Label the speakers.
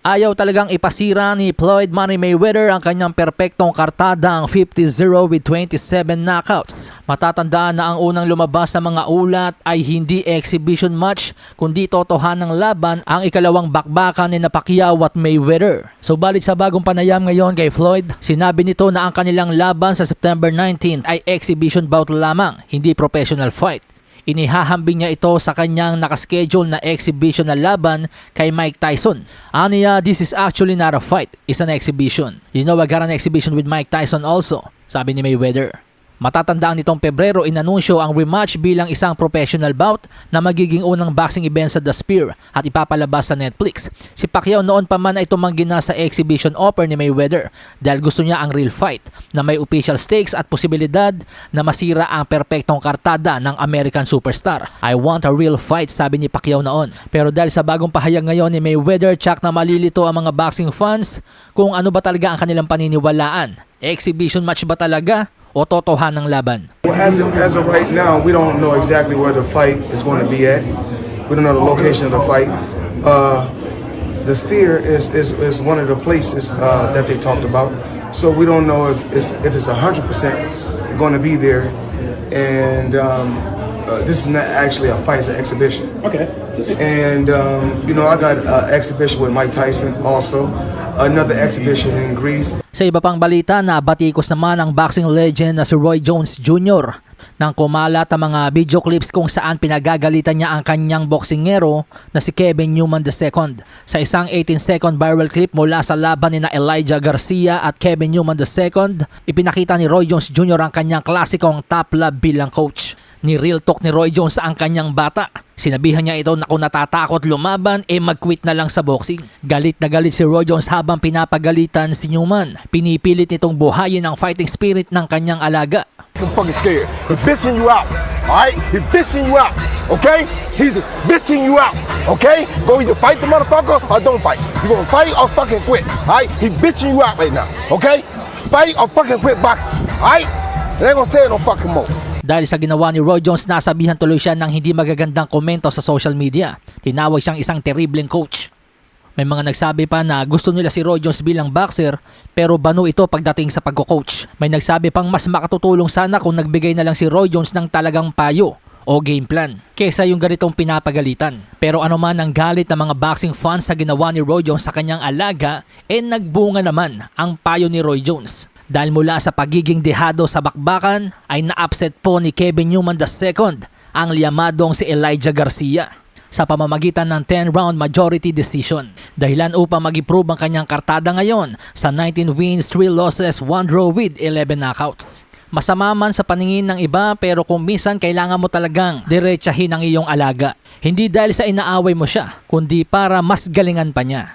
Speaker 1: Ayaw talagang ipasira ni Floyd Money Mayweather ang kanyang perpektong kartadang 50-0 with 27 knockouts. Matatandaan na ang unang lumabas na mga ulat ay hindi exhibition match kundi totohanang laban ang ikalawang bakbakan ni Pacquiao at Mayweather. Subalit sa bagong panayam ngayon kay Floyd, sinabi nito na ang kanilang laban sa September 19 ay exhibition bout lamang, hindi professional fight. Inihahambing niya ito sa kanyang nakaschedule na exhibition na laban kay Mike Tyson. Aniya, this is actually not a fight, it's an exhibition. You know, I got an exhibition with Mike Tyson also, sabi ni Mayweather. Matatandaan nitong Pebrero inanunsyo ang rematch bilang isang professional bout na magiging unang boxing event sa The Sphere at ipapalabas sa Netflix. Si Pacquiao noon pa man ay tumanggi na sa exhibition offer ni Mayweather dahil gusto niya ang real fight na may official stakes at posibilidad na masira ang perpektong kartada ng American superstar. I want a real fight, sabi ni Pacquiao noon. Pero dahil sa bagong pahayag ngayon ni Mayweather, tsak na malilito ang mga boxing fans kung ano ba talaga ang kanilang paniniwalaan. Exhibition match ba talaga o totohanang laban?
Speaker 2: Well, as of right now, we don't know exactly where the fight is going to be at. We don't know the location of the fight. The Sphere is one of the places that they talked about. So we don't know if it's 100% going to be there. And this is not actually a fight, it's an exhibition.
Speaker 3: Okay.
Speaker 2: And you know, I got an exhibition with Mike Tyson also. Another exhibition in Greece.
Speaker 1: Sa iba pang balita, nabatikos naman ang boxing legend na si Roy Jones Jr. nang kumalat ang mga video clips kung saan pinagagalitan niya ang kanyang boksingero na si Kevin Newman II. Sa isang 18-second viral clip mula sa laban ni Elijah Garcia at Kevin Newman II, ipinakita ni Roy Jones Jr. ang kanyang klasikong top love bilang coach. Ni real talk ni Roy Jones ang kanyang bata. Sinabihan niya ito na kung natatakot lumaban, mag-quit na lang sa boxing. Galit na galit si Roy Jones habang pinapagalitan si Newman. Pinipilit nitong buhayin ang fighting spirit ng kanyang alaga.
Speaker 4: I'm fucking scared. He's bitching you out. Alright? He's bitching you out. Okay? He's bitching you out. Okay? Go either fight the motherfucker or don't fight. You gonna fight or fucking quit. Alright? He's bitching you out right now. Okay? Fight or fucking quit boxing. Alright? They ain't gonna say it no fucking more.
Speaker 1: Dahil sa ginawa ni Roy Jones, nasabihan tuloy siya ng hindi magagandang komento sa social media. Tinawag siyang isang terribleng coach. May mga nagsabi pa na gusto nila si Roy Jones bilang boxer pero banu ito pagdating sa pagko-coach. May nagsabi pang mas makatutulong sana kung nagbigay na lang si Roy Jones ng talagang payo o game plan kesa yung ganitong pinapagalitan. Pero ano man ang galit ng mga boxing fans sa ginawa ni Roy Jones sa kanyang alaga, nagbunga naman ang payo ni Roy Jones. Dahil mula sa pagiging dehado sa bakbakan ay na-upset po ni Kevin Newman II ang liyamadong si Elijah Garcia sa pamamagitan ng 10-round majority decision. Dahilan upang mag-improve ang kanyang kartada ngayon sa 19 wins, 3 losses, 1 draw with 11 knockouts. Masama man sa paningin ng iba pero kung minsan kailangan mo talagang diretsahin ang iyong alaga. Hindi dahil sa inaaway mo siya kundi para mas galingan pa niya.